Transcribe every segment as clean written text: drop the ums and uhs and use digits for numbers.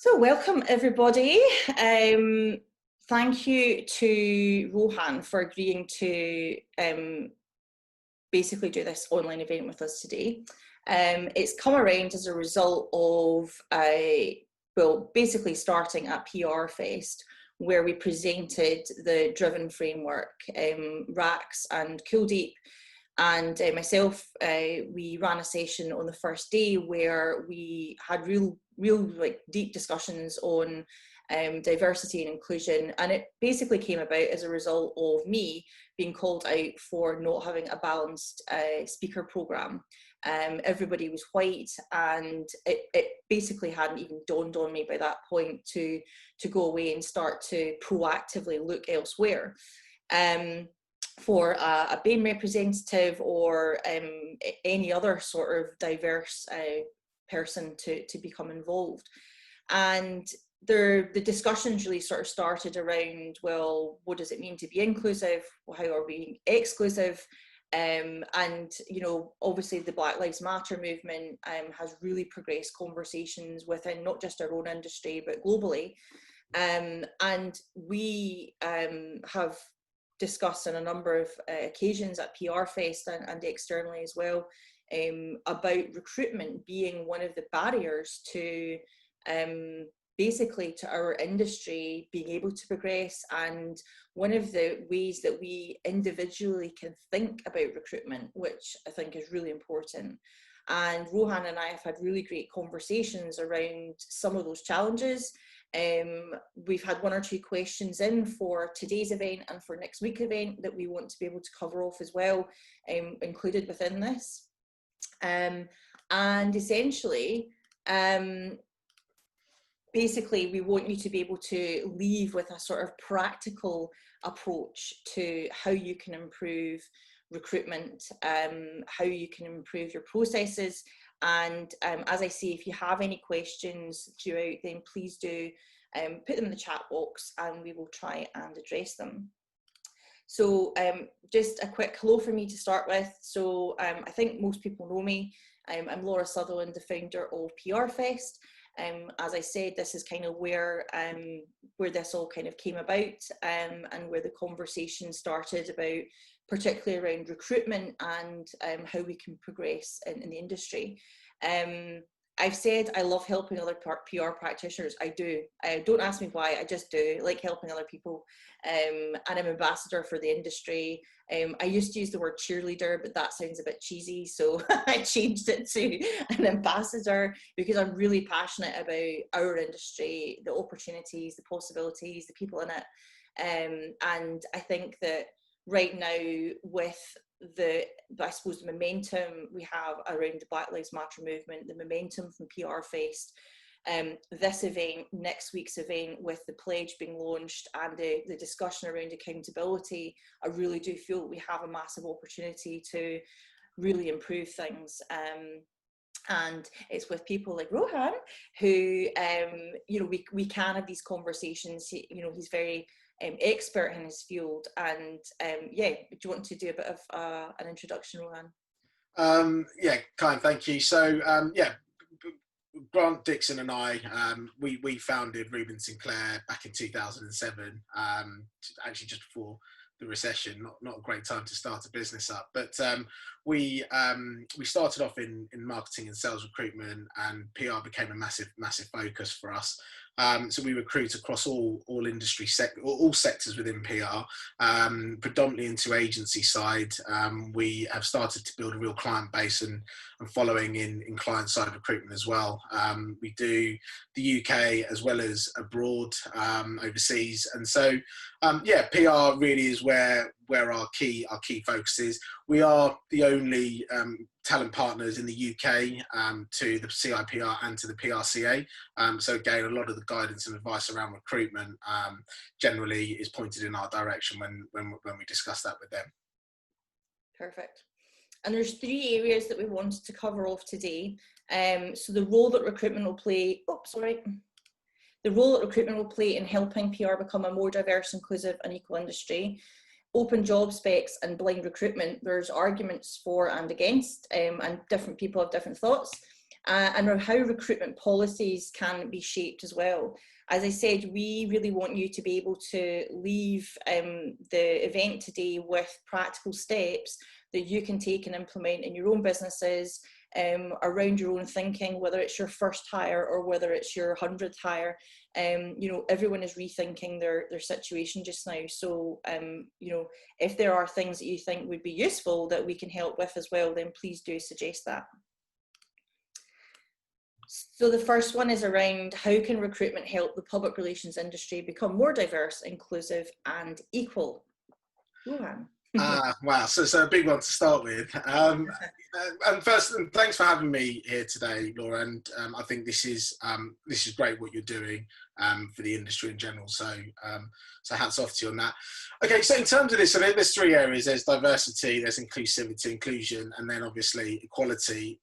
So welcome everybody. Thank you to Rohan for agreeing to basically do this online event with us today. It's come around as a result of, basically starting at PRFest, where we presented the Driven framework. Rax and Kuldeep and myself, we ran a session on the first day where we had real like deep discussions on diversity and inclusion, and it basically came about as a result of me being called out for not having a balanced speaker program. Everybody was white, and it basically hadn't even dawned on me by that point to go away and start to proactively look elsewhere for a BAME representative or any other sort of diverse person to become involved. And the discussions really sort of started around, well, what does it mean to be inclusive? How are we exclusive? And, you know, obviously the Black Lives Matter movement has really progressed conversations within not just our own industry, but globally. And we have discussed on a number of occasions at PRFest and externally as well, about recruitment being one of the barriers to basically to our industry being able to progress, and one of the ways that we individually can think about recruitment, which I think is really important. And Rohan and I have had really great conversations around some of those challenges. We've had one or two questions in for today's event and for next week's event that we want to be able to cover off as well, included within this. And essentially, basically, we want you to be able to leave with a sort of practical approach to how you can improve recruitment, how you can improve your processes. And as I say, if you have any questions throughout, then please do put them in the chat box and we will try and address them. So just a quick hello from me to start with. So I think most people know me. I'm Laura Sutherland, the founder of PRFest. As I said, this is kind of where this all kind of came about, and where the conversation started about, particularly around recruitment and how we can progress in the industry. I've said I love helping other PR practitioners. I do. Don't ask me why, I just do. I like helping other people. And I'm ambassador for the industry. I used to use the word cheerleader, but that sounds a bit cheesy, so I changed it to an ambassador, because I'm really passionate about our industry, the opportunities, the possibilities, the people in it. And I think that right now, with I suppose the momentum we have around the Black Lives Matter movement, the momentum from PRFest, this event, next week's event with the pledge being launched and the discussion around accountability, I really do feel we have a massive opportunity to really improve things. And it's with people like Rohan who, you know, we can have these conversations. You know, he's very expert in his field, and yeah, do you want to do a bit of an introduction, Rohan? Yeah, thank you. So yeah, Grant Dixon and I, we founded Reuben Sinclair back in 2007, actually just before the recession. Not a great time to start a business up, but we started off in marketing and sales recruitment, and PR became a massive focus for us. So we recruit across all industry all sectors within PR, predominantly into agency side. We have started to build a real client base and following in client side recruitment as well. We do the UK as well as abroad, overseas, and so yeah, PR really is where our key focus is. We are the only talent partners in the UK to the CIPR and to the PRCA. So again, a lot of the guidance and advice around recruitment generally is pointed in our direction when we discuss that with them. Perfect. And there's 3 areas that we wanted to cover off today. So the role that recruitment will play, the role that recruitment will play in helping PR become a more diverse, inclusive and equal industry. Open job specs and blind recruitment. There's arguments for and against, and different people have different thoughts. and how recruitment policies can be shaped as well. As I said, we really want you to be able to leave the event today with practical steps that you can take and implement in your own businesses, around your own thinking, whether it's your first hire or whether it's your 100th hire. You know, everyone is rethinking their situation just now. So, you know, if there are things that you think would be useful that we can help with as well, then please do suggest that. So the first one is around how can recruitment help the public relations industry become more diverse, inclusive and equal? Rohan. Wow, so a big one to start with. And first, thanks for having me here today, Laura. And I think this is great what you're doing for the industry in general. So hats off to you on that. Okay, so in terms of this, so there's three areas. There's diversity, there's inclusivity, inclusion, and then obviously equality.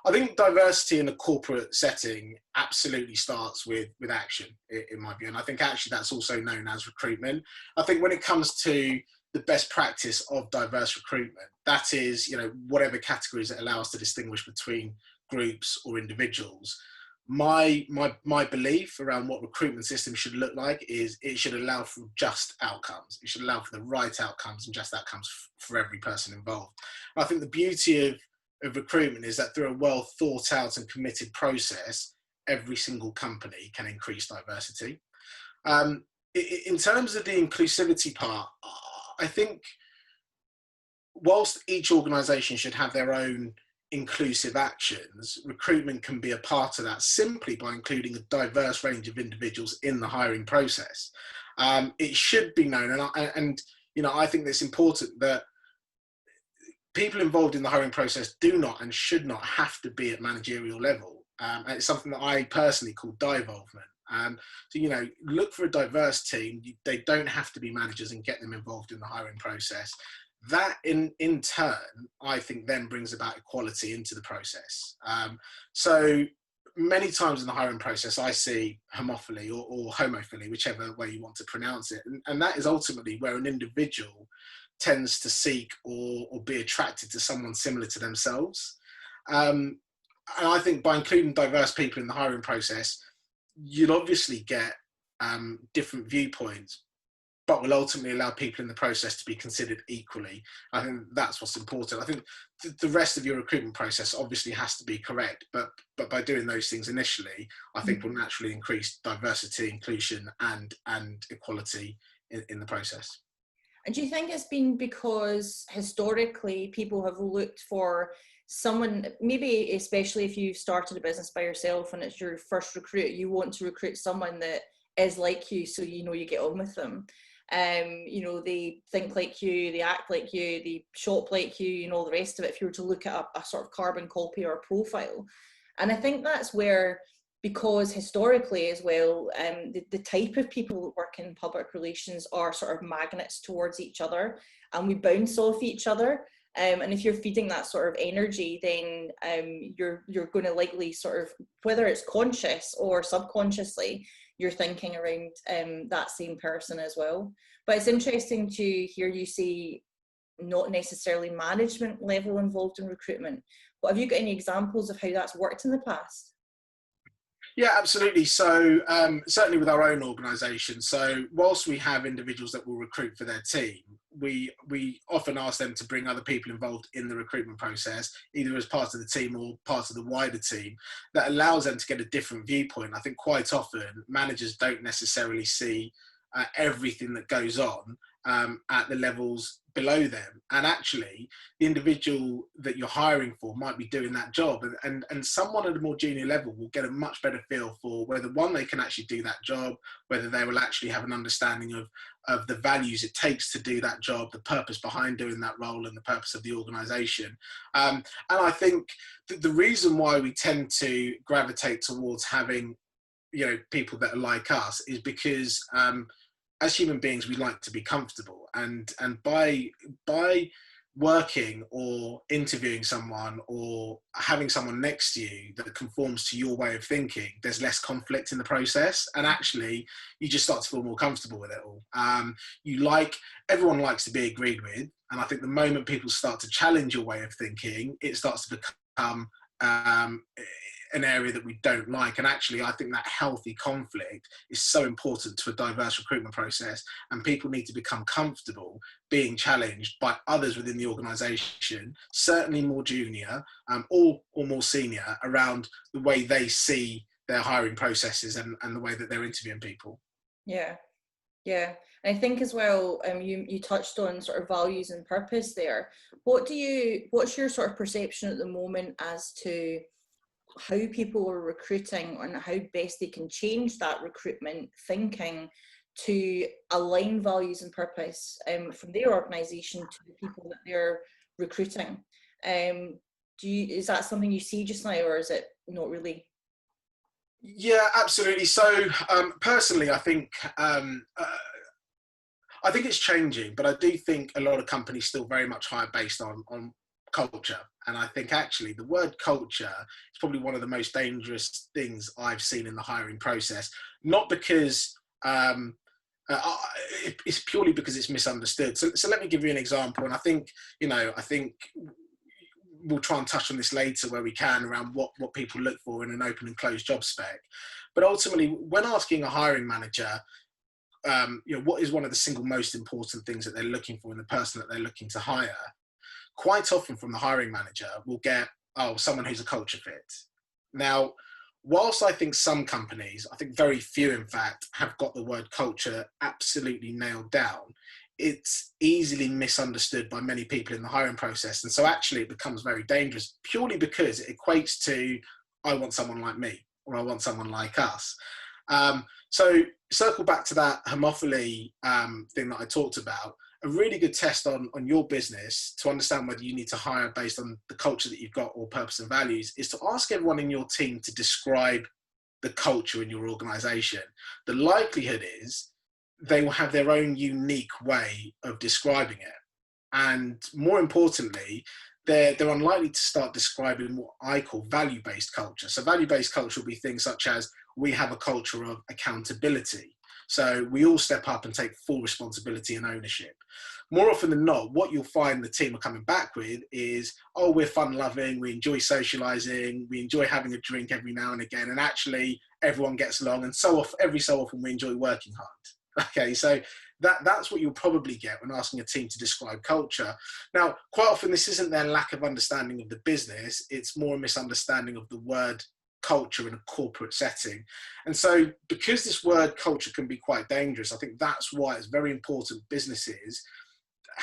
I think diversity in a corporate setting absolutely starts with action, in my view. And I think actually that's also known as recruitment. I think when it comes to the best practice of diverse recruitment, that is, you know, whatever categories that allow us to distinguish between groups or individuals. My belief around what recruitment systems should look like is it should allow for just outcomes. It should allow for the right outcomes and just outcomes for every person involved. And I think the beauty of recruitment is that through a well thought out and committed process, every single company can increase diversity. In terms of the inclusivity part, I think whilst each organisation should have their own inclusive actions, recruitment can be a part of that simply by including a diverse range of individuals in the hiring process. It should be known, and you know, I think it's important that people involved in the hiring process do not and should not have to be at managerial level. And it's something that I personally call divolvement. So, you know, look for a diverse team. They don't have to be managers, and get them involved in the hiring process. That in turn, I think then brings about equality into the process. So many times in the hiring process, I see homophily or homophily, whichever way you want to pronounce it. And that is ultimately where an individual tends to seek or be attracted to someone similar to themselves. And I think by including diverse people in the hiring process, you'll obviously get different viewpoints, but will ultimately allow people in the process to be considered equally. I think that's what's important. I think the rest of your recruitment process obviously has to be correct, but by doing those things initially, I think will naturally increase diversity, inclusion, and equality in the process. And do you think it's been because historically people have looked for someone, maybe especially if you've started a business by yourself and it's your first recruit, you want to recruit someone that is like you, so you know you get on with them. You know, they think like you, they act like you, they shop like you, and all the rest of it, if you were to look at a sort of carbon copy or a profile. And I think that's where, because historically as well, the type of people that work in public relations are sort of magnets towards each other, and we bounce off each other. And if you're feeding that sort of energy, then you're going to likely sort of, whether it's conscious or subconsciously, you're thinking around that same person as well. But it's interesting to hear you say not necessarily management level involved in recruitment. But have you got any examples of how that's worked in the past? Yeah, absolutely. So certainly with our own organisation, so whilst we have individuals that will recruit for their team, we often ask them to bring other people involved in the recruitment process, either as part of the team or part of the wider team, that allows them to get a different viewpoint. I think quite often managers don't necessarily see everything that goes on at the levels below them, and actually the individual that you're hiring for might be doing that job, and someone at a more junior level will get a much better feel for whether, one, they can actually do that job, whether they will actually have an understanding of the values it takes to do that job, the purpose behind doing that role, and the purpose of the organisation. And I think the reason why we tend to gravitate towards having, you know, people that are like us is because as human beings, we like to be comfortable, and by working or interviewing someone or having someone next to you that conforms to your way of thinking, there's less conflict in the process, and actually you just start to feel more comfortable with it all. Everyone likes to be agreed with, and I think the moment people start to challenge your way of thinking, it starts to become an area that we don't like. And actually, I think that healthy conflict is so important to a diverse recruitment process, and people need to become comfortable being challenged by others within the organisation, certainly more junior or more senior, around the way they see their hiring processes and the way that they're interviewing people. Yeah. Yeah, and I think as well, you touched on sort of values and purpose there. What's your sort of perception at the moment as to how people are recruiting and how best they can change that recruitment thinking to align values and purpose from their organisation to the people that they're recruiting? Is that something you see just now, or is it not really? Yeah, absolutely. So personally, I think it's changing, but I do think a lot of companies still very much hire based on culture. And I think actually the word culture is probably one of the most dangerous things I've seen in the hiring process. Not because it's purely because it's misunderstood. So let me give you an example. And I think we'll try and touch on this later where we can, around what people look for in an open and closed job spec. But ultimately, when asking a hiring manager, what is one of the single most important things that they're looking for in the person that they're looking to hire, quite often from the hiring manager we'll get, someone who's a culture fit. Now, whilst I think some companies, I think very few in fact, have got the word culture absolutely nailed down, it's easily misunderstood by many people in the hiring process. And so actually it becomes very dangerous purely because it equates to, I want someone like me, or I want someone like us. So circle back to that homophily thing that I talked about. A really good test on your business to understand whether you need to hire based on the culture that you've got or purpose and values is to ask everyone in your team to describe the culture in your organization. The likelihood is they will have their own unique way of describing it. And more importantly, they're unlikely to start describing what I call value-based culture. So value-based culture will be things such as, we have a culture of accountability. So we all step up and take full responsibility and ownership. More often than not, what you'll find the team are coming back with is, we're fun-loving, we enjoy socializing, we enjoy having a drink every now and again, and actually everyone gets along, and every so often we enjoy working hard. Okay, so that's what you'll probably get when asking a team to describe culture. Now, quite often this isn't their lack of understanding of the business, it's more a misunderstanding of the word culture in a corporate setting. And so because this word culture can be quite dangerous, I think that's why it's very important businesses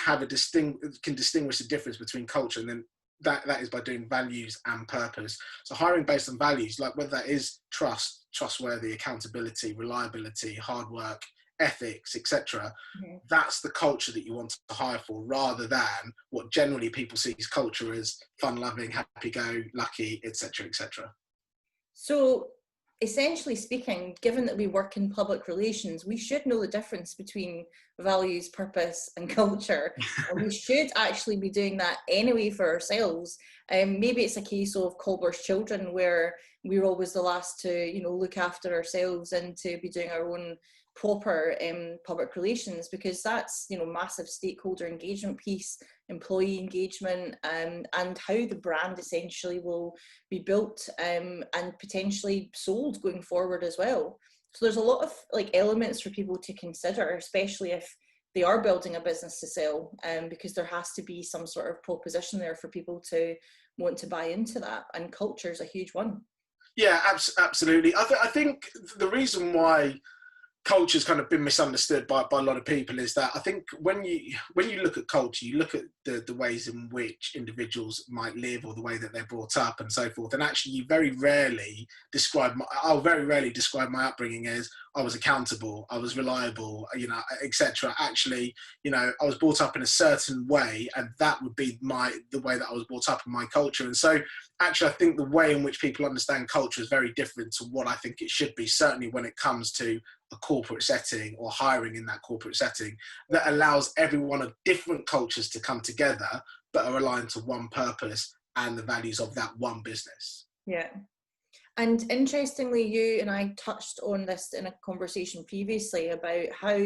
can distinguish the difference between culture, and then that is by doing values and purpose. So hiring based on values, like whether that is trust, trustworthy, accountability, reliability, hard work, ethics, etc. Mm-hmm. That's the culture that you want to hire for, rather than what generally people see as culture as fun-loving, happy-go-lucky, etc., etc. So essentially speaking, given that we work in public relations, we should know the difference between values, purpose and culture. And we should actually be doing that anyway for ourselves. Maybe it's a case of Colbert's children, where we're always the last to, look after ourselves and to be doing our own proper public relations, because that's, massive stakeholder engagement piece, employee engagement, and how the brand essentially will be built and potentially sold going forward as well. So there's a lot of elements for people to consider, especially if they are building a business to sell, because there has to be some sort of proposition there for people to want to buy into that, and culture is a huge one. Yeah, absolutely. I think the reason why culture's kind of been misunderstood by a lot of people is that I think when you look at culture, you look at the ways in which individuals might live, or the way that they're brought up and so forth, and actually you very rarely describe my upbringing as I was accountable, I was reliable, etc. Actually, I was brought up in a certain way, and that would be the way that I was brought up in my culture. And so actually I think the way in which people understand culture is very different to what I think it should be, certainly when it comes to a corporate setting or hiring in that corporate setting that allows everyone of different cultures to come together but are aligned to one purpose and the values of that one business. Yeah. And interestingly, you and I touched on this in a conversation previously about how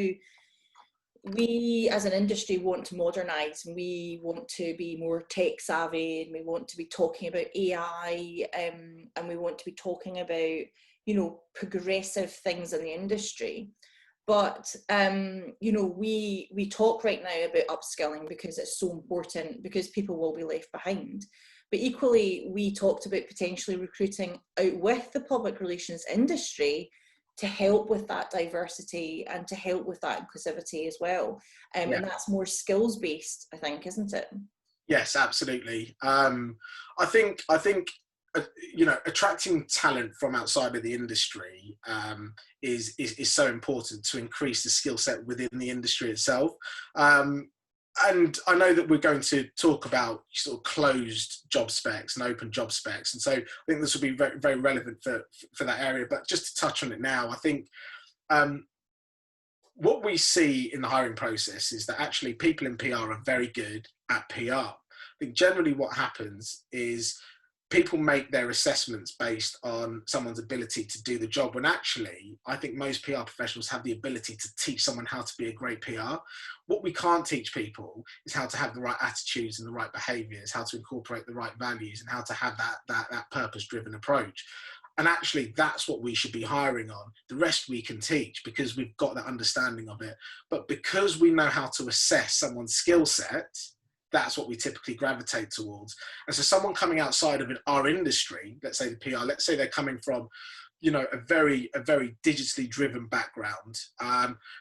we as an industry want to modernise, and we want to be more tech savvy, and we want to be talking about AI, and we want to be talking about, you know, progressive things in the industry. But you know, we talk right now about upskilling because it's so important, because people will be left behind. But equally, we talked about potentially recruiting out with the public relations industry to help with that diversity and to help with that inclusivity as well. And that's more skills based, I think, isn't it? Yes, absolutely. I think you know, attracting talent from outside of the industry is so important to increase the skill set within the industry itself. And I know that we're going to talk about sort of closed job specs and open job specs, and so I think this will be very, very relevant for that area. But just to touch on it now, I think what we see in the hiring process is that actually people in PR are very good at PR. I think generally what happens is people make their assessments based on someone's ability to do the job, when actually I think most PR professionals have the ability to teach someone how to be a great PR. What we can't teach people is how to have the right attitudes and the right behaviours, how to incorporate the right values, and how to have that purpose-driven approach. And actually that's what we should be hiring on. The rest we can teach because we've got that understanding of it. But because we know how to assess someone's skill set, that's what we typically gravitate towards. And so someone coming outside of our industry, let's say the PR, let's say they're coming from, you know, a very digitally driven background,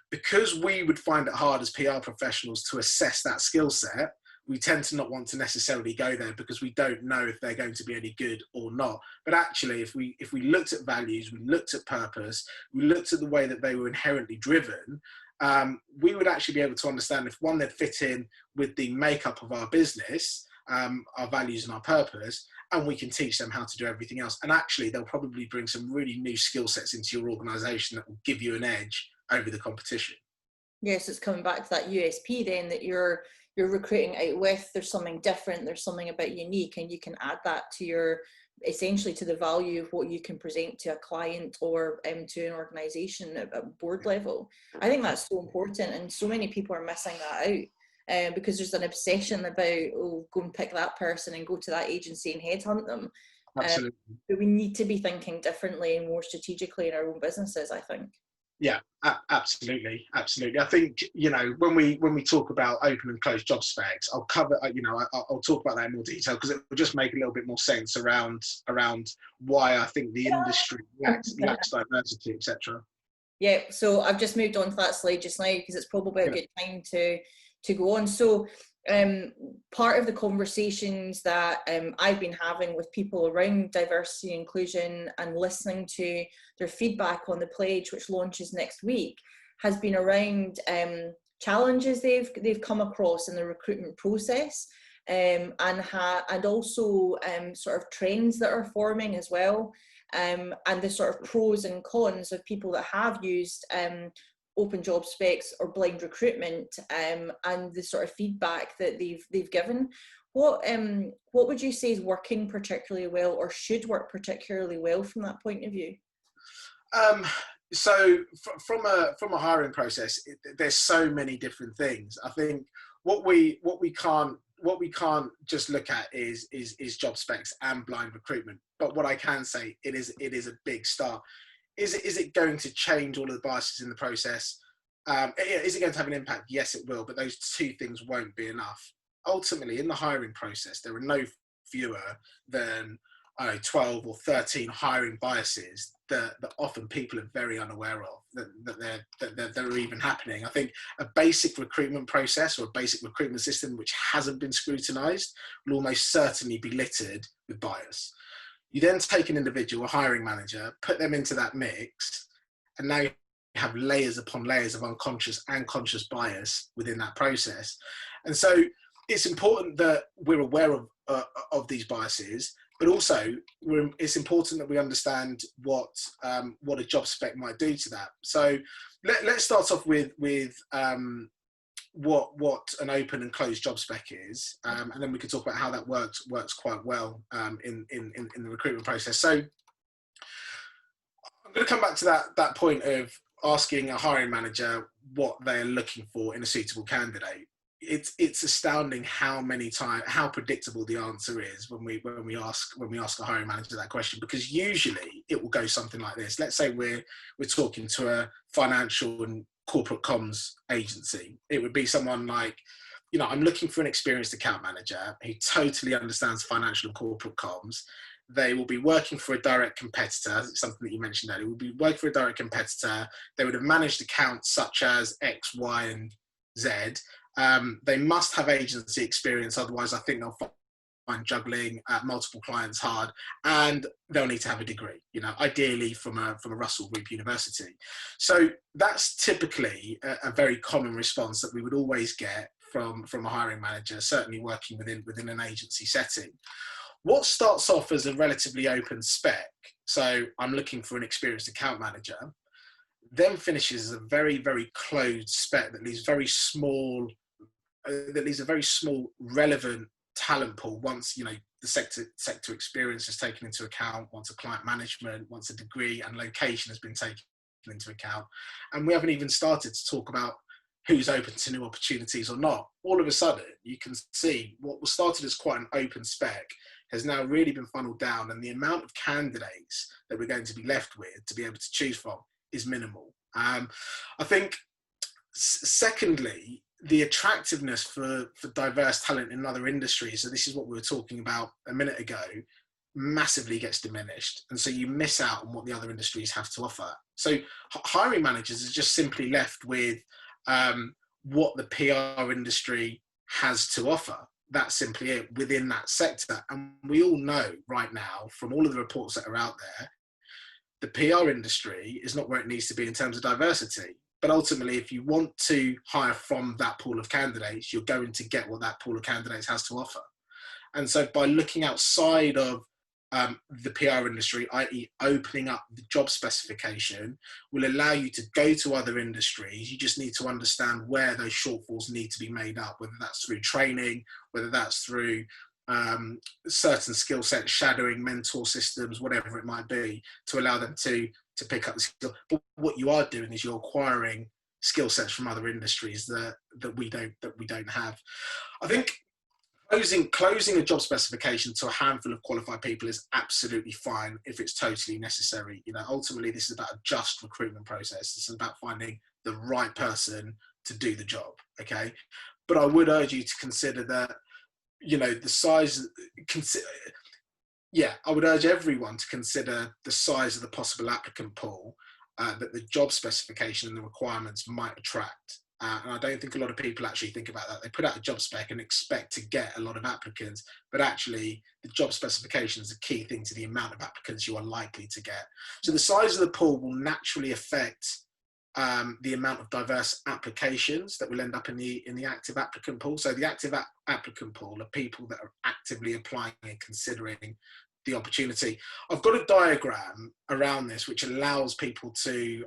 because we would find it hard as PR professionals to assess that skill set, we tend to not want to necessarily go there because we don't know if they're going to be any good or not. But actually, if we looked at values, we looked at purpose, we looked at the way that they were inherently driven, we would actually be able to understand if one, they'd fit in with the makeup of our business, our values and our purpose, and we can teach them how to do everything else. And actually, they'll probably bring some really new skill sets into your organisation that will give you an edge over the competition. Yes, it's coming back to that USP then, that you're recruiting out with. There's something different, there's something a bit unique, and you can add that to your, essentially to the value of what you can present to a client or to an organisation at board level. I think that's so important, and so many people are missing that out because there's an obsession about, oh, go and pick that person and go to that agency and headhunt them. Absolutely. But we need to be thinking differently and more strategically in our own businesses, I think. Yeah, absolutely. I think, you know, when we talk about open and closed job specs, I'll cover, you know, I'll talk about that in more detail because it will just make a little bit more sense around why I think the industry lacks diversity, etc. Yeah, so I've just moved on to that slide just now because it's probably a good time to go on. So part of the conversations that I've been having with people around diversity and inclusion and listening to their feedback on the pledge, which launches next week, has been around challenges they've come across in the recruitment process, and also sort of trends that are forming as well, and the sort of pros and cons of people that have used open job specs or blind recruitment, and the sort of feedback that they've given. What would you say is working particularly well, or should work particularly well from that point of view? So from a hiring process, there's so many different things. I think what we can't just look at is job specs and blind recruitment. But what I can say, it is a big start. Is it going to change all of the biases in the process? Is it going to have an impact? Yes, it will, but those two things won't be enough. Ultimately, in the hiring process, there are no fewer than 12 or 13 hiring biases that often people are very unaware of, that they're even happening. I think a basic recruitment process or a basic recruitment system which hasn't been scrutinised will almost certainly be littered with bias. You then take an individual, a hiring manager, put them into that mix, and now you have layers upon layers of unconscious and conscious bias within that process. And so it's important that we're aware of these biases, but also it's important that we understand what a job spec might do to that. So let's start off with what an open and closed job spec is, and then we can talk about how that works quite well in the recruitment process. So I'm going to come back to that point of asking a hiring manager what they're looking for in a suitable candidate, it's astounding how predictable the answer is when we ask a hiring manager that question, because usually it will go something like this. Let's say we're talking to a financial and corporate comms agency. It would be someone like, I'm looking for an experienced account manager who totally understands financial and corporate comms. They will be working for a direct competitor, something that you mentioned earlier. Will be working for a direct competitor. They would have managed accounts such as X, Y, and Z. They must have agency experience, otherwise I think they'll find juggling multiple clients hard, and they'll need to have a degree, ideally from a Russell Group university. So that's typically a very common response that we would always get from a hiring manager, certainly working within an agency setting. What starts off as a relatively open spec, so I'm looking for an experienced account manager, then finishes as a very, very closed spec that leaves a very small relevant talent pool once the sector experience is taken into account, once a client management, once a degree and location has been taken into account, and we haven't even started to talk about who's open to new opportunities or not. All of a sudden, you can see what was started as quite an open spec has now really been funneled down, and the amount of candidates that we're going to be left with to be able to choose from is minimal. I think, secondly, the attractiveness for diverse talent in other industries, so this is what we were talking about a minute ago, massively gets diminished. And so you miss out on what the other industries have to offer. So hiring managers are just simply left with what the PR industry has to offer. That's simply it within that sector. And we all know right now, from all of the reports that are out there, the PR industry is not where it needs to be in terms of diversity. But ultimately, if you want to hire from that pool of candidates, you're going to get what that pool of candidates has to offer. And so by looking outside of the PR industry, i.e. opening up the job specification, will allow you to go to other industries. You just need to understand where those shortfalls need to be made up, whether that's through training, whether that's through certain skill sets, shadowing, mentor systems, whatever it might be, to allow them to pick up the skill. But what you are doing is you're acquiring skill sets from other industries that we don't have. I think closing a job specification to a handful of qualified people is absolutely fine if it's totally necessary. Ultimately, this is about a just recruitment process. It's about finding the right person to do the job. Okay, but I would urge you to consider that. The size. I would urge everyone to consider the size of the possible applicant pool that the job specification and the requirements might attract. And I don't think a lot of people actually think about that. They put out a job spec and expect to get a lot of applicants, but actually the job specification is a key thing to the amount of applicants you are likely to get. So the size of the pool will naturally affect the amount of diverse applications that will end up in the active applicant pool. So the active applicant pool are people that are actively applying and considering the opportunity. I've got a diagram around this which allows people to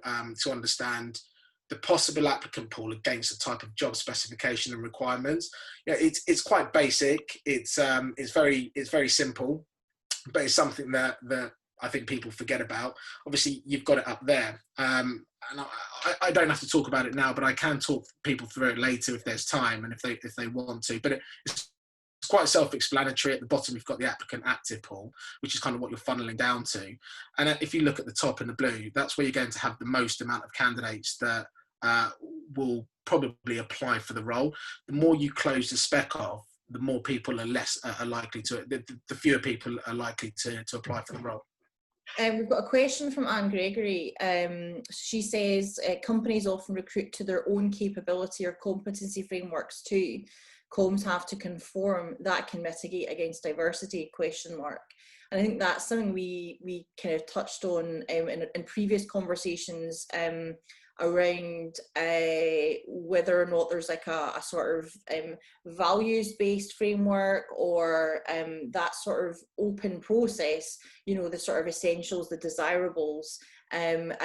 understand the possible applicant pool against the type of job specification and requirements. It's quite basic. It's very simple, but it's something that I think people forget about. Obviously, you've got it up there, and I don't have to talk about it now, but I can talk people through it later if there's time and if they want to. But it's quite self-explanatory. At the bottom, you've got the applicant active pool, which is kind of what you're funneling down to. And if you look at the top in the blue, that's where you're going to have the most amount of candidates that will probably apply for the role. The more you close the spec off, the more people are likely to, the fewer people are likely to apply for the role. We've got a question from Anne Gregory. She says companies often recruit to their own capability or competency frameworks too. Comms have to conform. That can mitigate against diversity, ? And I think that's something we kind of touched on in previous conversations around whether or not there's like a sort of values-based framework or that sort of open process, the sort of essentials, the desirables, and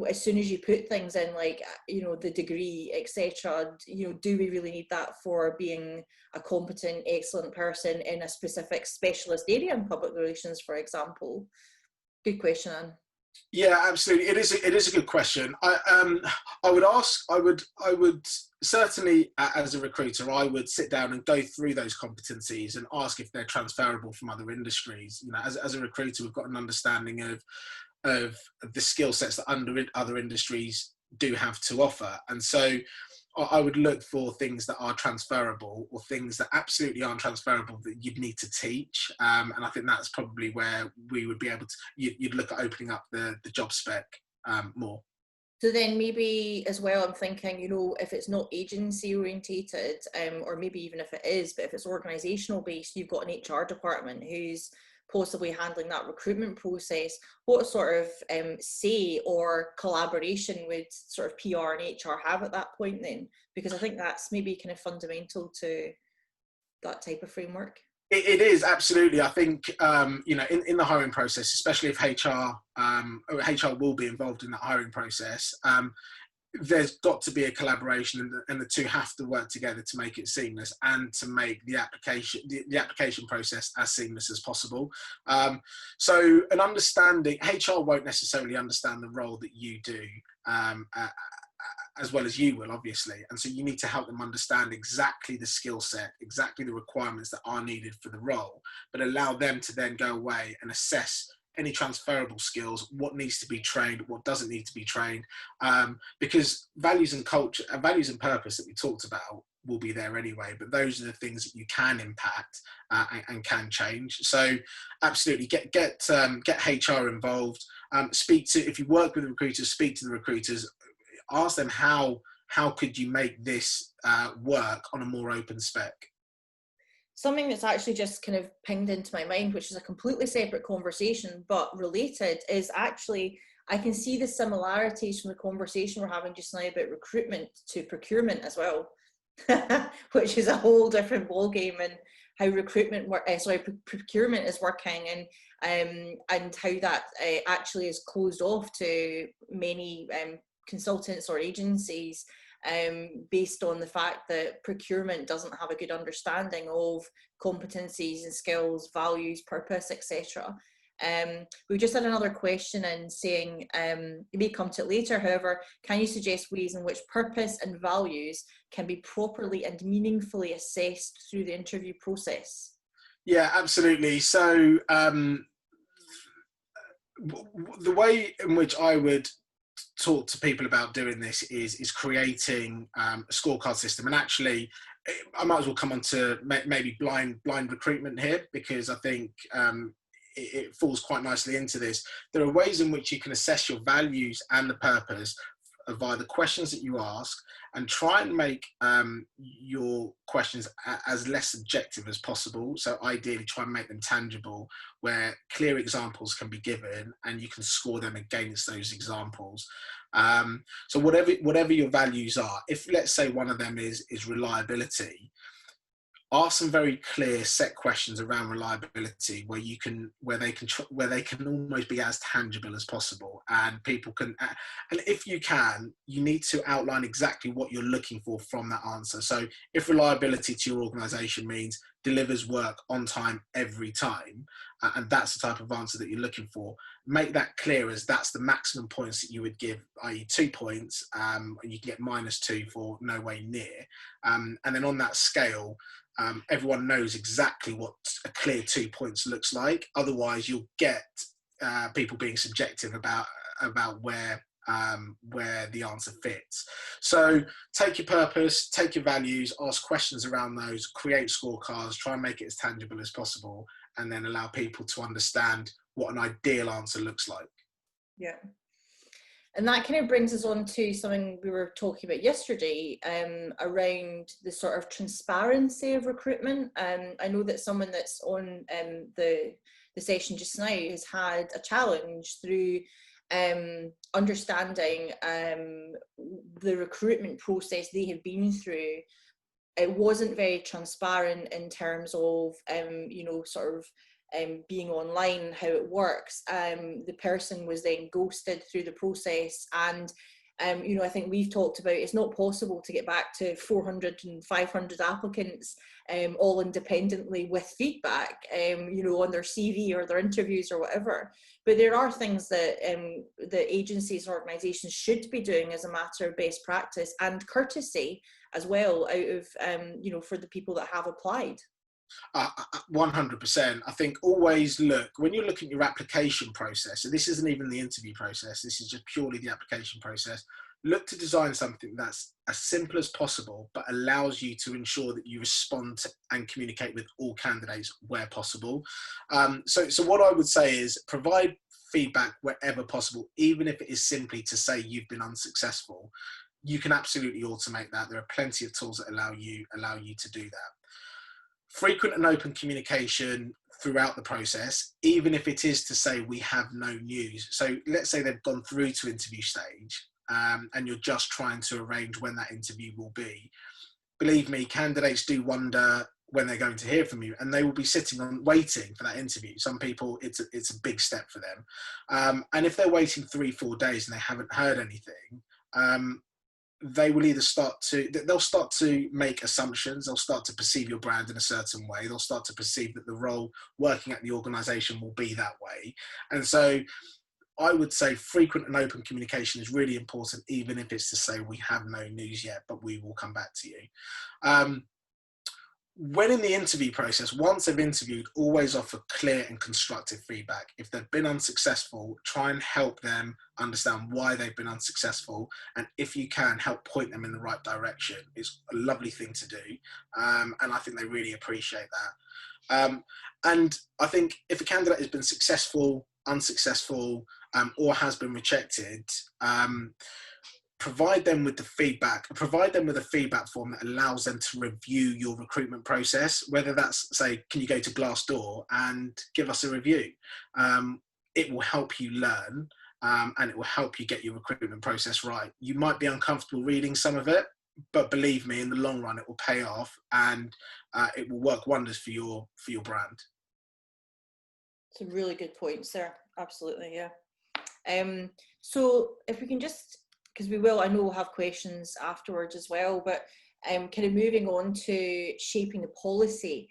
as soon as you put things in like the degree, etc., do we really need that for being a competent, excellent person in a specific specialist area in public relations, for example? Good question, Anne. Yeah, absolutely. It is a good question. I would certainly, as a recruiter, I would sit down and go through those competencies and ask if they're transferable from other industries. You know, as a recruiter, we've got an understanding of the skill sets that other industries do have to offer, and so I would look for things that are transferable or things that absolutely aren't transferable that you'd need to teach. And I think that's probably where we would be able to, you'd look at opening up the job spec more. So then maybe as well, I'm thinking, you know, if it's not agency orientated, or maybe even if it is, but if it's organisational based, you've got an HR department who's possibly handling that recruitment process. What sort of say or collaboration would sort of PR and HR have at that point then? Because I think that's maybe kind of fundamental to that type of framework. It is, absolutely. I think you know, in the hiring process, especially if HR will be involved in that hiring process, there's got to be a collaboration, and the two have to work together to make it seamless and to make the application process as seamless as possible. So an understanding, HR won't necessarily understand the role that you do as well as you will, obviously, and so you need to help them understand exactly the skill set, exactly the requirements that are needed for the role, but allow them to then go away and assess any transferable skills, what needs to be trained, what doesn't need to be trained, because values and culture, values and purpose that we talked about will be there anyway, but those are the things that you can impact and can change. So absolutely get HR involved. If you work with recruiters, speak to the recruiters, ask them how could you make this work on a more open spec. Something that's actually just kind of pinged into my mind, which is a completely separate conversation, but related, is actually, I can see the similarities from the conversation we're having just now about recruitment to procurement as well, which is a whole different ballgame, and how procurement is working, and how that actually is closed off to many consultants or agencies, based on the fact that procurement doesn't have a good understanding of competencies and skills, values, purpose, etc. We just had another question in saying, you may come to it later, however, can you suggest ways in which purpose and values can be properly and meaningfully assessed through the interview process? Yeah, absolutely. So the way in which I would talk to people about doing this is creating a scorecard system. And actually, I might as well come on to maybe blind recruitment here, because I think it falls quite nicely into this. There are ways in which you can assess your values and the purpose via the questions that you ask, and try and make your questions as less subjective as possible. So ideally try and make them tangible, where clear examples can be given and you can score them against those examples. So whatever your values are, if let's say one of them is reliability, ask some very clear set questions around reliability where they can almost be as tangible as possible, and people can, and if you can, you need to outline exactly what you're looking for from that answer. So if reliability to your organization means delivers work on time every time, and that's the type of answer that you're looking for, make that clear as that's the maximum points that you would give, i.e. 2 points, and you can get -2 for no way near, and then on that scale, everyone knows exactly what a clear 2 points looks like. Otherwise, you'll get people being subjective about where the answer fits. So take your purpose, take your values, ask questions around those, create scorecards, try and make it as tangible as possible, and then allow people to understand what an ideal answer looks like. Yeah. And that kind of brings us on to something we were talking about yesterday, around the sort of transparency of recruitment. I know that someone that's on the session just now has had a challenge through understanding the recruitment process they have been through. It wasn't very transparent in terms of, you know, sort of being online, how it works. The person was then ghosted through the process, and You know, I think we've talked about it's not possible to get back to 400 and 500 applicants all independently with feedback, you know, on their CV or their interviews or whatever. But there are things that the agencies and organisations should be doing as a matter of best practice and courtesy as well, out of you know, for the people that have applied. 100%. I think always look, when you're looking at your application process, so this isn't even the interview process, this is just purely the application process, look to design something that's as simple as possible, but allows you to ensure that you respond to and communicate with all candidates where possible. So what I would say is provide feedback wherever possible, even if it is simply to say you've been unsuccessful. You can absolutely automate that. There are plenty of tools that allow you to do that. Frequent and open communication throughout the process, even if it is to say we have no news. So let's say they've gone through to interview stage, and you're just trying to arrange when that interview will be. Believe me, candidates do wonder when they're going to hear from you, and they will be sitting on waiting for that interview. Some people, it's a big step for them. And if they're waiting 3-4 days and they haven't heard anything, they will either they'll start to make assumptions, they'll start to perceive your brand in a certain way, they'll start to perceive that the role working at the organisation will be that way. And so I would say frequent and open communication is really important, even if it's to say we have no news yet, but we will come back to you. When in the interview process, once they've interviewed, always offer clear and constructive feedback. If they've been unsuccessful, try and help them understand why they've been unsuccessful. And if you can, help point them in the right direction. It's a lovely thing to do. And I think they really appreciate that. And I think if a candidate has been successful, unsuccessful, or has been rejected, provide them with a feedback form that allows them to review your recruitment process, whether that's, say, can you go to Glassdoor and give us a review? It will help you learn, and it will help you get your recruitment process right. You might be uncomfortable reading some of it, but believe me, in the long run, it will pay off, and it will work wonders for your brand. It's a really good point, sir. Absolutely, yeah. So if we can just, because I know we'll have questions afterwards as well, but kind of moving on to shaping the policy,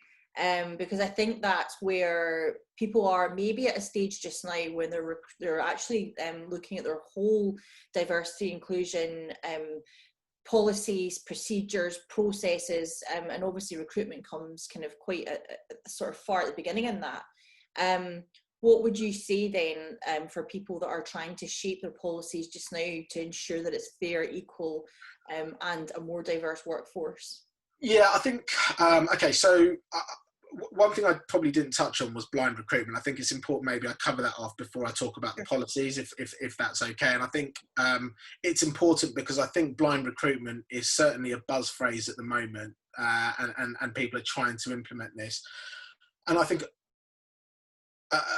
because I think that's where people are maybe at a stage just now when they're actually looking at their whole diversity, inclusion, policies, procedures, processes, and obviously recruitment comes kind of quite a sort of far at the beginning in that. What would you say then for people that are trying to shape their policies just now to ensure that it's fair, equal, and a more diverse workforce? Yeah, I think, okay, so one thing I probably didn't touch on was blind recruitment. I think it's important maybe I cover that off before I talk about the policies, if that's okay. And I think it's important because I think blind recruitment is certainly a buzz phrase at the moment, and people are trying to implement this. And I think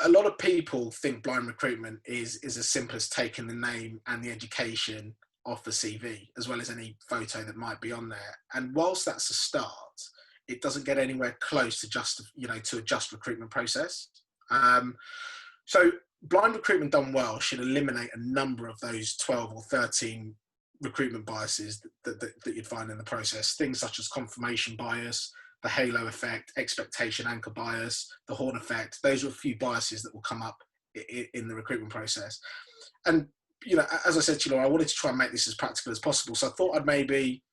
a lot of people think blind recruitment is as simple as taking the name and the education off the CV, as well as any photo that might be on there. And whilst that's a start, it doesn't get anywhere close to to a just recruitment process. So blind recruitment done well should eliminate a number of those 12 or 13 recruitment biases that you'd find in the process. Things such as confirmation bias, the halo effect, expectation anchor bias, the horn effect. Those are a few biases that will come up in the recruitment process. And, as I said to you, Laura, I wanted to try and make this as practical as possible. So I thought I'd maybe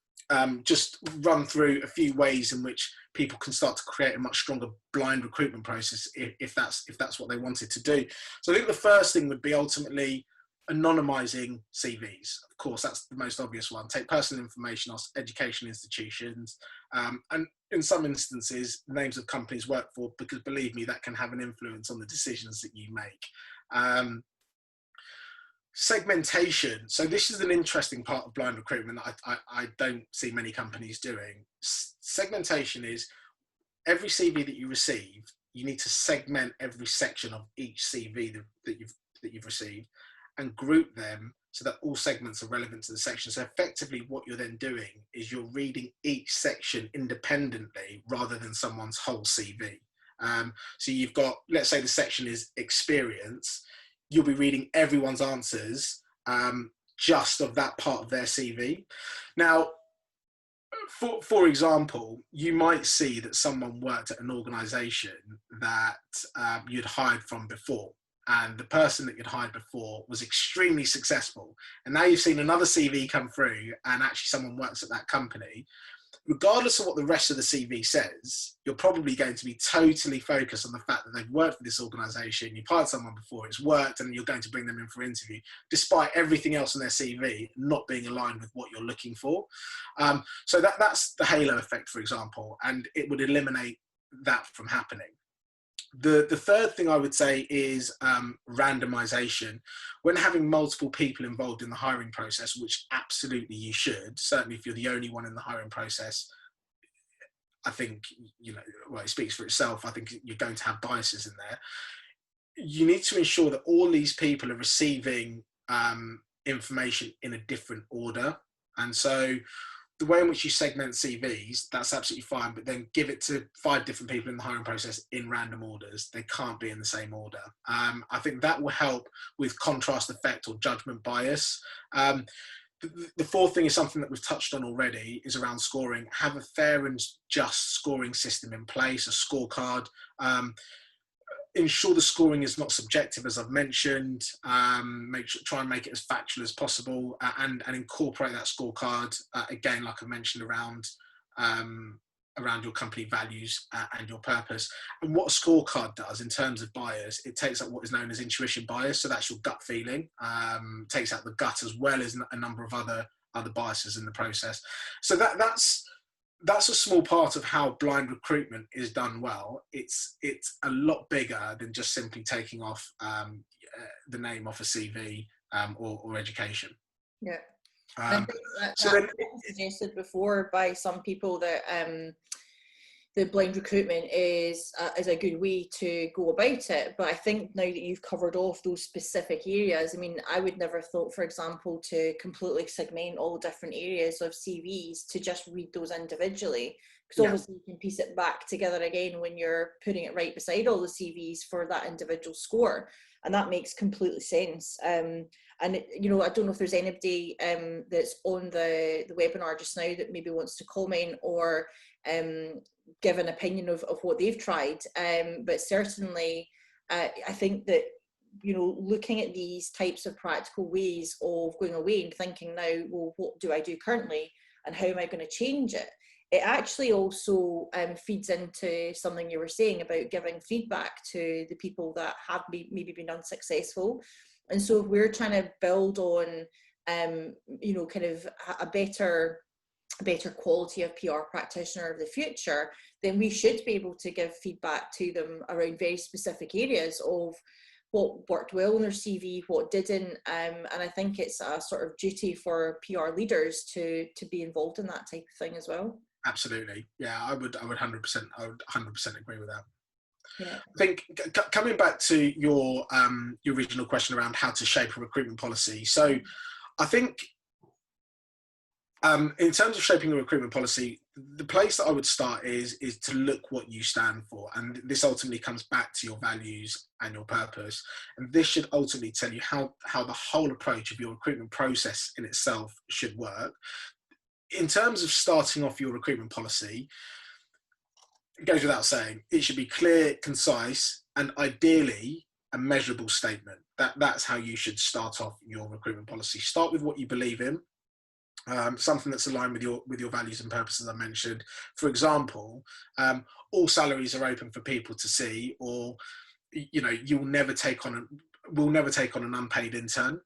just run through a few ways in which people can start to create a much stronger blind recruitment process if that's what they wanted to do. So I think the first thing would be ultimately anonymizing CVs. Of course, that's the most obvious one. Take personal information off education institutions, and in some instances, names of companies work for, because believe me, that can have an influence on the decisions that you make. Segmentation. So this is an interesting part of blind recruitment that I don't see many companies doing. Segmentation is every CV that you receive, you need to segment every section of each CV that you've received and group them so that all segments are relevant to the section. So effectively what you're then doing is you're reading each section independently rather than someone's whole CV. So you've got, let's say the section is experience, you'll be reading everyone's answers just of that part of their CV. Now, for example, you might see that someone worked at an organisation that you'd hired from before, and the person that you'd hired before was extremely successful. And now you've seen another CV come through, and actually someone works at that company. Regardless of what the rest of the CV says, you're probably going to be totally focused on the fact that they've worked for this organisation, you've hired someone before, it's worked, and you're going to bring them in for interview, despite everything else in their CV not being aligned with what you're looking for. So that's the halo effect, for example, and it would eliminate that from happening. The third thing I would say is randomization. When having multiple people involved in the hiring process, which absolutely you should, certainly if you're the only one in the hiring process, I think, well, it speaks for itself. I think you're going to have biases in there. You need to ensure that all these people are receiving information in a different order. And so the way in which you segment CVs, that's absolutely fine, but then give it to 5 different people in the hiring process in random orders. They can't be in the same order. I think that will help with contrast effect or judgment bias. The fourth thing is something that we've touched on already, is around scoring. Have a fair and just scoring system in place, a scorecard. Ensure the scoring is not subjective, as I've mentioned. Try and make it as factual as possible, and incorporate that scorecard again, like I mentioned, around your company values and your purpose. And what a scorecard does in terms of bias, it takes out what is known as intuition bias. So that's your gut feeling. Takes out the gut as well as a number of other biases in the process. So that's a small part of how blind recruitment is done well. It's a lot bigger than just simply taking off the name off a CV or education. Yeah. I think that's suggested before by some people that the blind recruitment is a good way to go about it. But I think now that you've covered off those specific areas, I mean, I would never have thought, for example, to completely segment all different areas of CVs to just read those individually. Because obviously you can piece it back together again when you're putting it right beside all the CVs for that individual score. And that makes complete sense. And I don't know if there's anybody that's on the webinar just now that maybe wants to comment or give an opinion of what they've tried. But certainly, I think that, looking at these types of practical ways of going away and thinking now, well, what do I do currently and how am I going to change it? It actually also feeds into something you were saying about giving feedback to the people that have maybe been unsuccessful. And so if we're trying to build on, kind of a better quality of PR practitioner of the future, then we should be able to give feedback to them around very specific areas of what worked well in their CV, what didn't. And I think it's a sort of duty for PR leaders to be involved in that type of thing as well. Absolutely. Yeah, I would 100% agree with that. Yeah. I think coming back to your original question around how to shape a recruitment policy. So I think in terms of shaping a recruitment policy, the place that I would start is to look what you stand for. And this ultimately comes back to your values and your purpose. And this should ultimately tell you how the whole approach of your recruitment process in itself should work. In terms of starting off your recruitment policy, it goes without saying, it should be clear, concise, and ideally a measurable statement. That's how you should start off your recruitment policy. Start with what you believe in. Something that's aligned with your values and purposes, I mentioned. For example, all salaries are open for people to see, or we'll never take on an unpaid intern,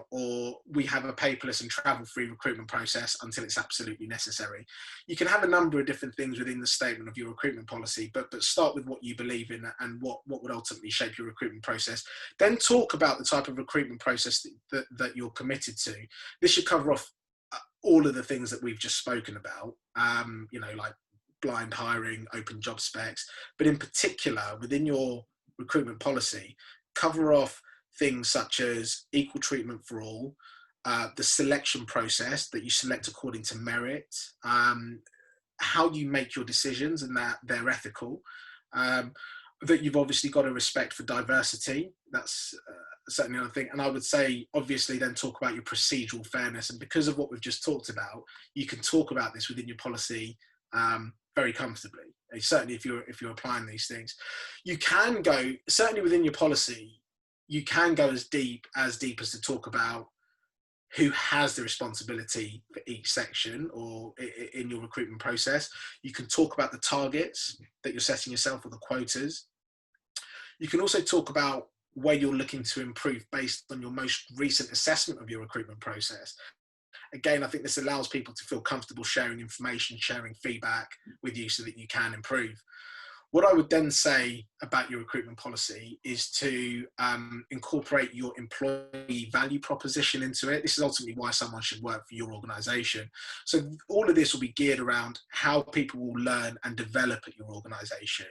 or we have a paperless and travel-free recruitment process until it's absolutely necessary. You can have a number of different things within the statement of your recruitment policy, but start with what you believe in and what would ultimately shape your recruitment process. Then talk about the type of recruitment process that you're committed to. This should cover off all of the things that we've just spoken about, like blind hiring, open job specs, but in particular within your recruitment policy, cover off things such as equal treatment for all, the selection process that you select according to merit, how you make your decisions and that they're ethical, that you've obviously got a respect for diversity. That's certainly another thing. And I would say, obviously, then talk about your procedural fairness. And because of what we've just talked about, you can talk about this within your policy very comfortably. And certainly, if you're applying these things, you can go, certainly within your policy, you can go as deep as to talk about who has the responsibility for each section or in your recruitment process. You can talk about the targets that you're setting yourself or the quotas. You can also talk about where you're looking to improve based on your most recent assessment of your recruitment process. Again, I think this allows people to feel comfortable sharing information, sharing feedback with you so that you can improve. What I would then say about your recruitment policy is to incorporate your employee value proposition into it. This is ultimately why someone should work for your organisation. So all of this will be geared around how people will learn and develop at your organisation,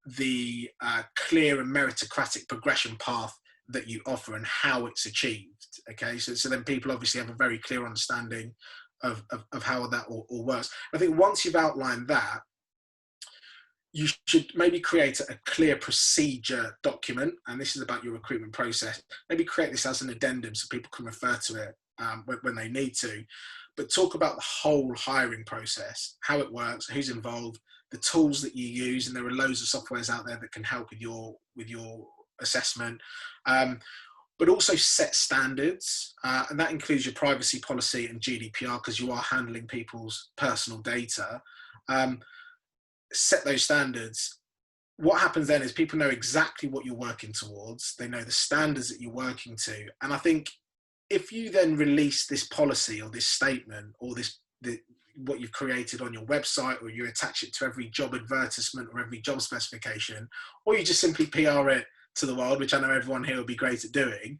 the clear and meritocratic progression path that you offer and how it's achieved. Okay, so then people obviously have a very clear understanding of how that all works. I think once you've outlined that, you should maybe create a clear procedure document, and this is about your recruitment process. Maybe create this as an addendum so people can refer to it when they need to, but talk about the whole hiring process, how it works, who's involved, the tools that you use, and there are loads of softwares out there that can help with your assessment, but also set standards, and that includes your privacy policy and GDPR because you are handling people's personal data. Set those standards. What happens then is people know exactly what you're working towards. They know the standards that you're working to. And I think if you then release this policy or this statement or what you've created on your website, or you attach it to every job advertisement or every job specification, or you just simply PR it to the world, which I know everyone here will be great at doing,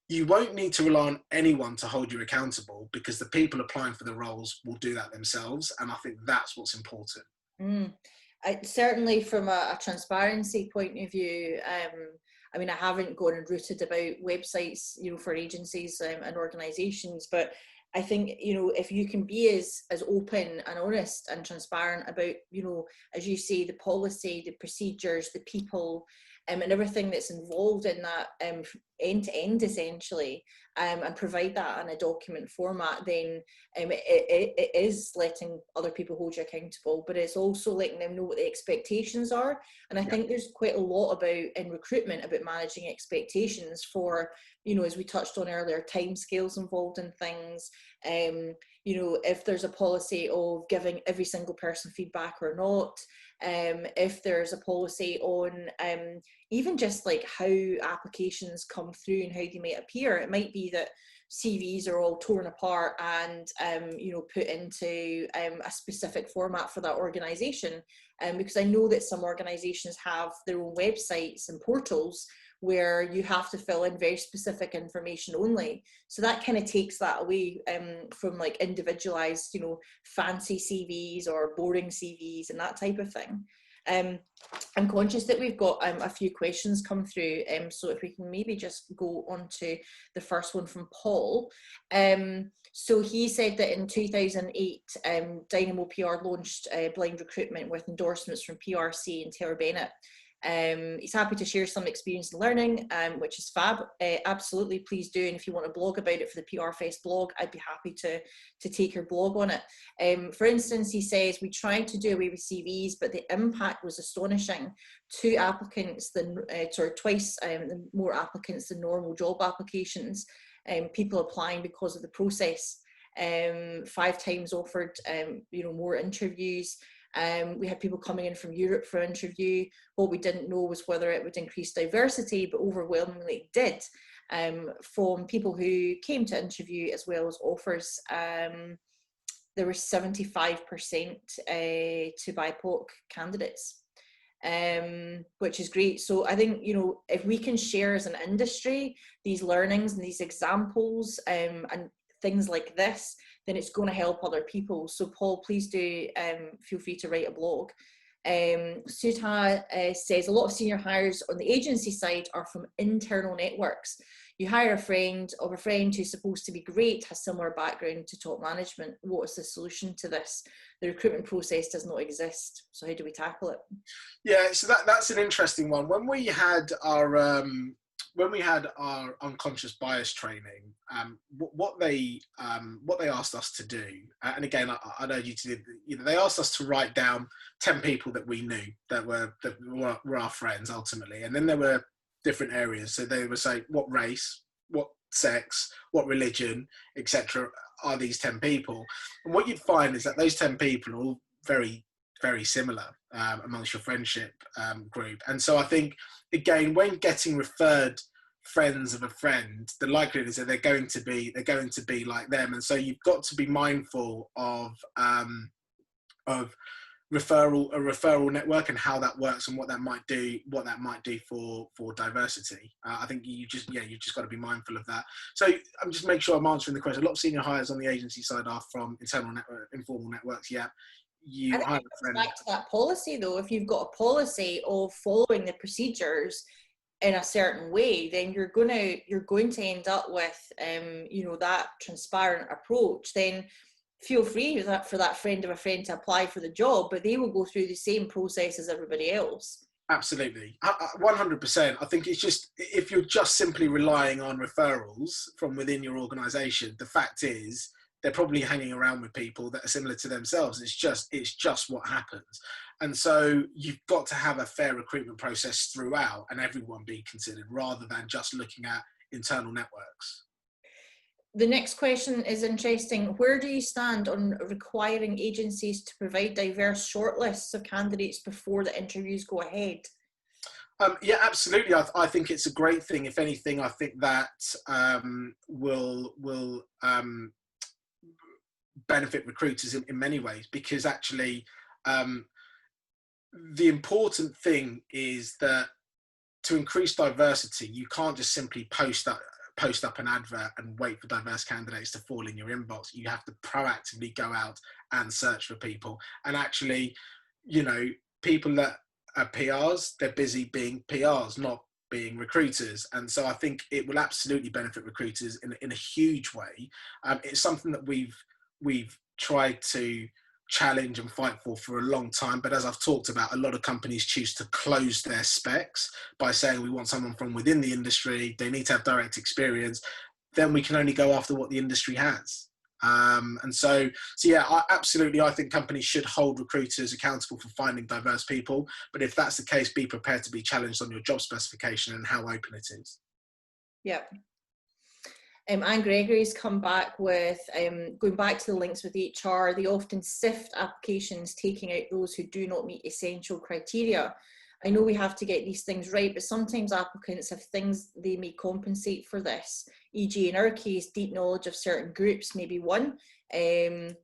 you won't need to rely on anyone to hold you accountable because the people applying for the roles will do that themselves. And I think that's what's important. Certainly from a transparency point of view, I mean, I haven't gone and rooted about websites, for agencies and organisations, but I think, if you can be as open and honest and transparent about, as you say, the policy, the procedures, the people, and everything that's involved in that end to end, essentially, and provide that in a document format, then it is letting other people hold you accountable, but it's also letting them know what the expectations are. And I think there's quite a lot about in recruitment about managing expectations for, as we touched on earlier, timescales involved in things. If there's a policy of giving every single person feedback or not, if there's a policy on even just like how applications come through and how they might appear. It might be that CVs are all torn apart and put into a specific format for that organisation, because I know that some organisations have their own websites and portals where you have to fill in very specific information only. So that kind of takes that away from like individualised, fancy CVs or boring CVs and that type of thing. I'm conscious that we've got a few questions come through, so if we can maybe just go on to the first one from Paul. So he said that in 2008, Dynamo PR launched blind recruitment with endorsements from PRC and Taylor Bennett. He's happy to share some experience and learning, which is fab. Absolutely, please do. And if you want to blog about it for the PRFest blog, I'd be happy to take your blog on it. For instance, he says, we tried to do away with CVs, but the impact was astonishing. Twice more applicants than normal job applications. People applying because of the process. 5 times offered, more interviews. We had people coming in from Europe for an interview. What we didn't know was whether it would increase diversity, but overwhelmingly it did, from people who came to interview as well as offers. There were 75% to BIPOC candidates, which is great. So I think, if we can share as an industry these learnings and these examples and things like this, then it's going to help other people. So Paul, please do feel free to write a blog. Sutha says a lot of senior hires on the agency side are from internal networks. You hire a friend of a friend who's supposed to be great, has similar background to top management. What is the solution to this? The recruitment process does not exist. So how do we tackle it? Yeah, so that's an interesting one. When we had our when we had our unconscious bias training, what they asked us to do, and again, I'd urge you to do, they asked us to write down 10 people that we knew that were our friends ultimately, and then there were different areas. So they would say what race, what sex, what religion, etc. are these 10 people, and what you'd find is that those 10 people are all very, very similar amongst your friendship group. And so I think, again, when getting referred friends of a friend, the likelihood is that they're going to be like them. And so you've got to be mindful of a referral network and how that works and what that might do for diversity. I think you just got to be mindful of that. So I'm just making sure I'm answering the question. A lot of senior hires on the agency side are from informal networks. Yeah. I think it comes back to that policy though. If you've got a policy of following the procedures in a certain way, then you're going to end up with that transparent approach. Then feel free for that friend of a friend to apply for the job, but they will go through the same process as everybody else. Absolutely, 100%. I think it's just, if you're just simply relying on referrals from within your organisation, the fact is they're probably hanging around with people that are similar to themselves. It's just what happens. And so you've got to have a fair recruitment process throughout and everyone be considered, rather than just looking at internal networks. The next question is interesting. Where do you stand on requiring agencies to provide diverse shortlists of candidates before the interviews go ahead? Yeah, absolutely. I think it's a great thing. If anything, I think that will benefit recruiters in many ways, because actually the important thing is that to increase diversity, you can't just simply post up an advert and wait for diverse candidates to fall in your inbox. You have to proactively go out and search for people. And actually, people that are PRs, they're busy being PRs, not being recruiters. And so I think it will absolutely benefit recruiters in a huge way. It's something that we've tried to challenge and fight for a long time, but as I've talked about, a lot of companies choose to close their specs by saying we want someone from within the industry, they need to have direct experience. Then we can only go after what the industry has. And so yeah, I think companies should hold recruiters accountable for finding diverse people, but if that's the case, be prepared to be challenged on your job specification and how open it is. Yeah. Anne Gregory's come back with, going back to the links with HR, they often sift applications, taking out those who do not meet essential criteria. I know we have to get these things right, but sometimes applicants have things they may compensate for this. E.g. in our case, deep knowledge of certain groups may be one, and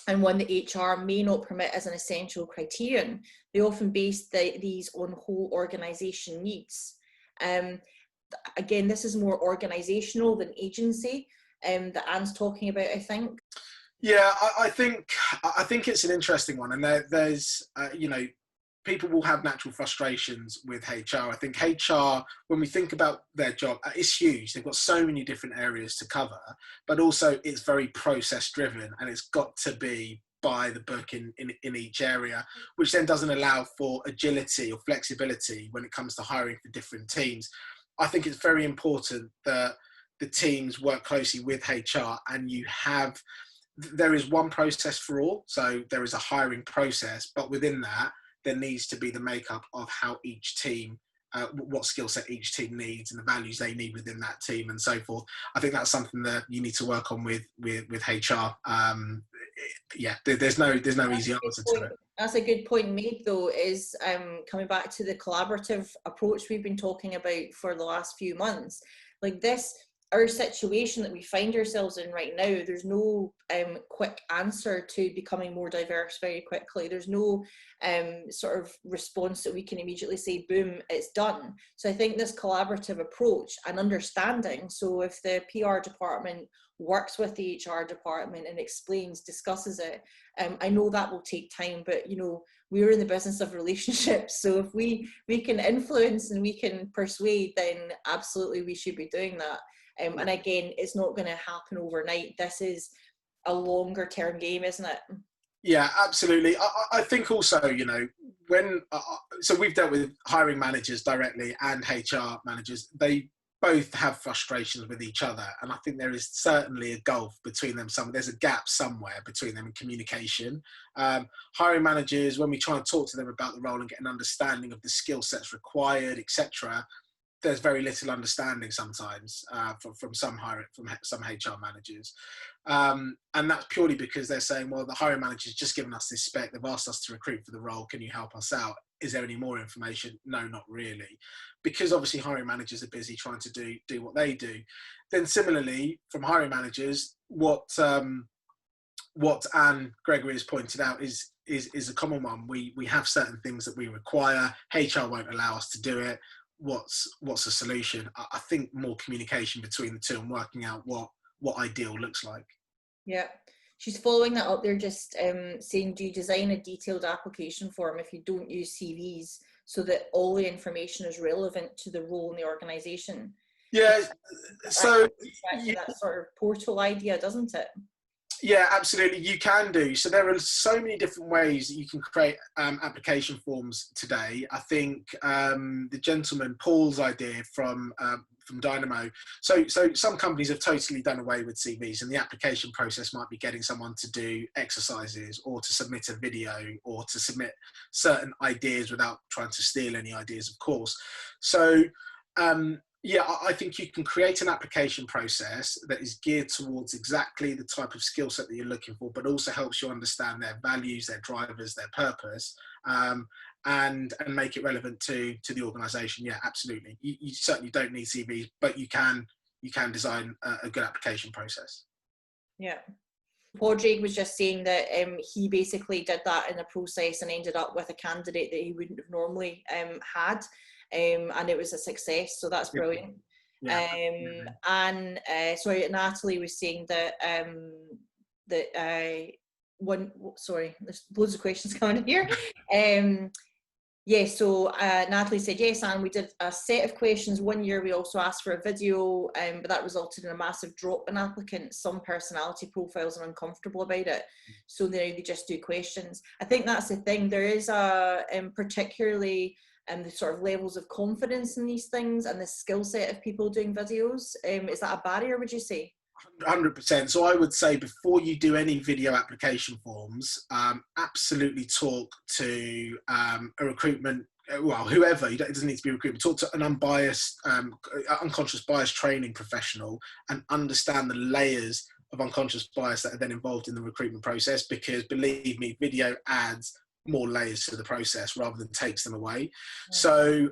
one that HR may not permit as an essential criterion. They often base these on whole organisation needs. Again, this is more organisational than agency that Anne's talking about, I think. Yeah, I think it's an interesting one, and there's people will have natural frustrations with HR. I think HR, when we think about their job, it's huge. They've got so many different areas to cover, but also it's very process driven, and it's got to be by the book in each area, which then doesn't allow for agility or flexibility when it comes to hiring for different teams. I think it's very important that the teams work closely with HR, and there is one process for all. So there is a hiring process, but within that, there needs to be the makeup of how each team, what skill set each team needs and the values they need within that team and so forth. I think that's something that you need to work on with HR. There's no easy answer to it. That's a good point made, though, is coming back to the collaborative approach we've been talking about for the last few months. Like this, our situation that we find ourselves in right now, there's no quick answer to becoming more diverse very quickly. There's no sort of response that we can immediately say, boom, it's done. So I think this collaborative approach and understanding, so if the PR department works with the HR department and discusses it, I know that will take time, but we're in the business of relationships. So if we can influence and we can persuade, then absolutely we should be doing that. And again, it's not going to happen overnight. This is a longer term game, isn't it? Yeah, absolutely. I think also, you know, when so we've dealt with hiring managers directly and HR managers. They both have frustrations with each other, and I think there is certainly a gulf between them. There's a gap somewhere between them in communication. Hiring managers, when we try and talk to them about the role and get an understanding of the skill sets required, etc., there's very little understanding sometimes from some HR managers, and that's purely because they're saying, well, the hiring manager's just given us this spec, they've asked us to recruit for the role, can you help us out? Is there any more information? No, not really, because obviously hiring managers are busy trying to do what they do. Then similarly, from hiring managers, what Anne Gregory has pointed out is a common one. We have certain things that we require. HR won't allow us to do it. What's the solution? I think more communication between the two and working out what ideal looks like. Yeah, she's following that up there, just saying, do you design a detailed application form if you don't use CVs so that all the information is relevant to the role in the organisation? Yeah, so that sort of portal idea, doesn't it? Yeah, absolutely. You can do. So there are so many different ways that you can create application forms today. I think the gentleman Paul's idea from Dynamo. So some companies have totally done away with CVs, and the application process might be getting someone to do exercises or to submit a video or to submit certain ideas without trying to steal any ideas, of course. So yeah, I think you can create an application process that is geared towards exactly the type of skill set that you're looking for, but also helps you understand their values, their drivers, their purpose, and make it relevant to the organisation. Yeah, absolutely. You certainly don't need CVs, but you can design a good application process. Yeah. Padraig was just saying that he basically did that in the process and ended up with a candidate that he wouldn't have normally had. And it was a success, so that's brilliant. Yeah. And sorry, Natalie was saying that sorry, there's loads of questions coming in here. Yeah, so Natalie said, yes, Anne, we did a set of questions. 1 year we also asked for a video, but that resulted in a massive drop in applicants. Some personality profiles are uncomfortable about it, so now they just do questions. I think that's the thing. There is a particularly the sort of levels of confidence in these things and the skill set of people doing videos. Is that a barrier, would you say? 100%. So I would say before you do any video application forms, absolutely talk to a recruitment, well, whoever, it doesn't need to be recruitment, talk to an unbiased, unconscious bias training professional and understand the layers of unconscious bias that are then involved in the recruitment process, because believe me, video adds more layers to the process rather than takes them away. So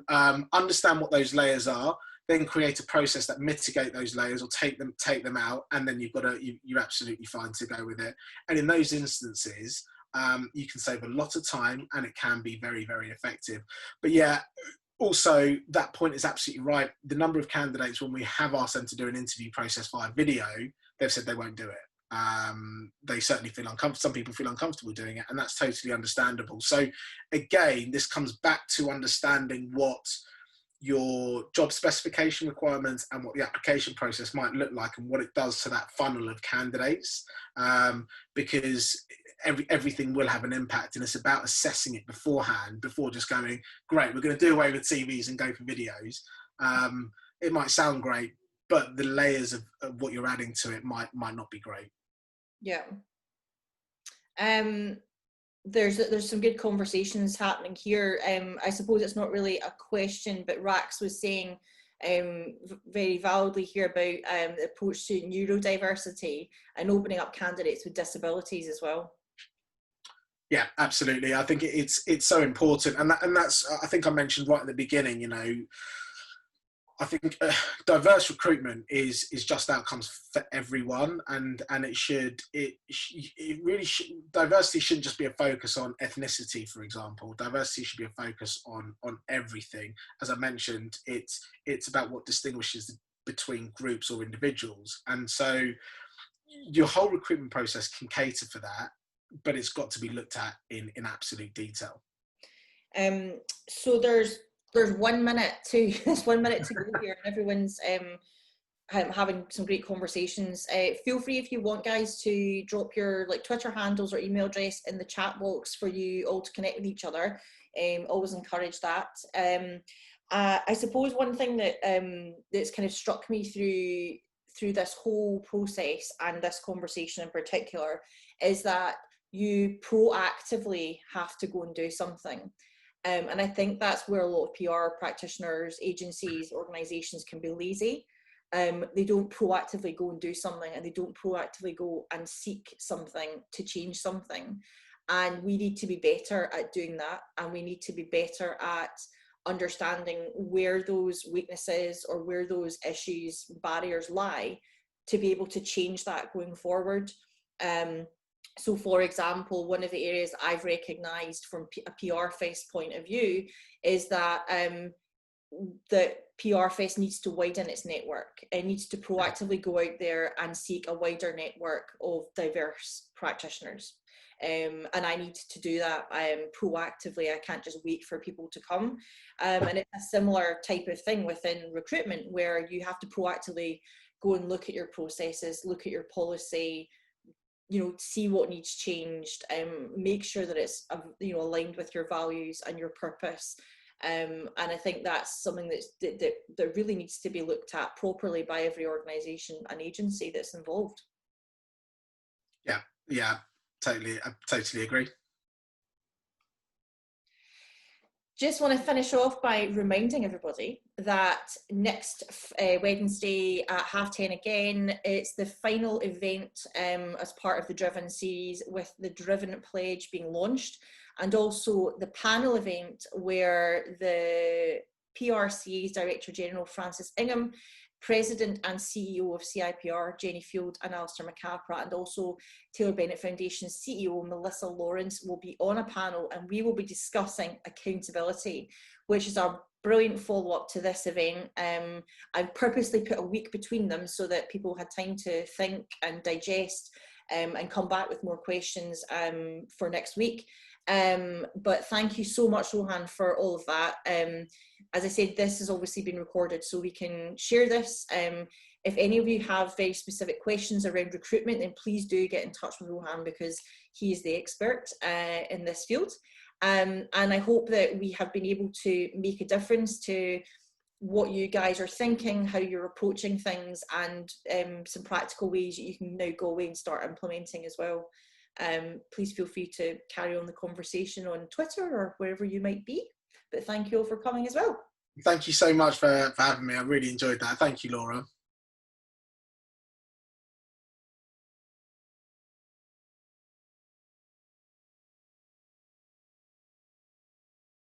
understand what those layers are, then create a process that mitigate those layers or take them out, and then you're absolutely fine to go with it. And in those instances, you can save a lot of time and it can be very, very effective. But yeah, also that point is absolutely right. The number of candidates, when we have asked them to do an interview process via video, they've said they won't do it. They certainly feel uncomfortable. Some people feel uncomfortable doing it, and that's totally understandable. So again, this comes back to understanding what your job specification requirements and what the application process might look like and what it does to that funnel of candidates, because everything will have an impact, and it's about assessing it beforehand before just going, great, we're going to do away with CVs and go for videos. It might sound great, but the layers of what you're adding to it might not be great. Yeah. There's some good conversations happening here. I suppose it's not really a question, but Rax was saying very validly here about the approach to neurodiversity and opening up candidates with disabilities as well. Yeah, absolutely. I think it's so important, and that's, I think I mentioned right at the beginning, you know, I think diverse recruitment is just outcomes for everyone, and it really should. Diversity shouldn't just be a focus on ethnicity, for example. Diversity should be a focus on everything. As I mentioned, it's about what distinguishes between groups or individuals, and so your whole recruitment process can cater for that, but it's got to be looked at in absolute detail. So there's 1 minute to there's 1 minute to go here, and everyone's having some great conversations. Feel free, if you want, guys, to drop your Twitter handles or email address in the chat box for you all to connect with each other. Always encourage that. I suppose one thing that that's kind of struck me through this whole process and this conversation in particular is that you proactively have to go and do something. And I think that's where a lot of PR practitioners, agencies, organisations can be lazy. They don't proactively go and do something, and they don't proactively go and seek something to change something. And we need to be better at doing that, and we need to be better at understanding where those weaknesses or where those issues, barriers lie, to be able to change that going forward. So for example, one of the areas I've recognised from a PRFest point of view is that PRFest needs to widen its network. It needs to proactively go out there and seek a wider network of diverse practitioners. And I need to do that proactively. I can't just wait for people to come. And it's a similar type of thing within recruitment, where you have to proactively go and look at your processes, look at your policy, see what needs changed, make sure that it's aligned with your values and your purpose. And I think that's something that really needs to be looked at properly by every organisation and agency that's involved. Yeah, I totally agree. Just want to finish off by reminding everybody that next Wednesday at 10:30 again, it's the final event as part of the Driven series, with the Driven Pledge being launched, and also the panel event where the PRCA's Director General Francis Ingham, President and CEO of CIPR Jenny Field and Alistair McCapra, and also Taylor Bennett Foundation CEO Melissa Lawrence will be on a panel, and we will be discussing accountability, which is our brilliant follow-up to this event. I've purposely put a week between them so that people had time to think and digest and come back with more questions for next week. But thank you so much, Rohan, for all of that. As I said, this has obviously been recorded, so we can share this. If any of you have very specific questions around recruitment, then please do get in touch with Rohan, because he is the expert in this field. And I hope that we have been able to make a difference to what you guys are thinking, how you're approaching things, and some practical ways that you can now go away and start implementing as well. Please feel free to carry on the conversation on Twitter or wherever you might be. But thank you all for coming as well. Thank you so much for having me. I really enjoyed that. Thank you, Laura.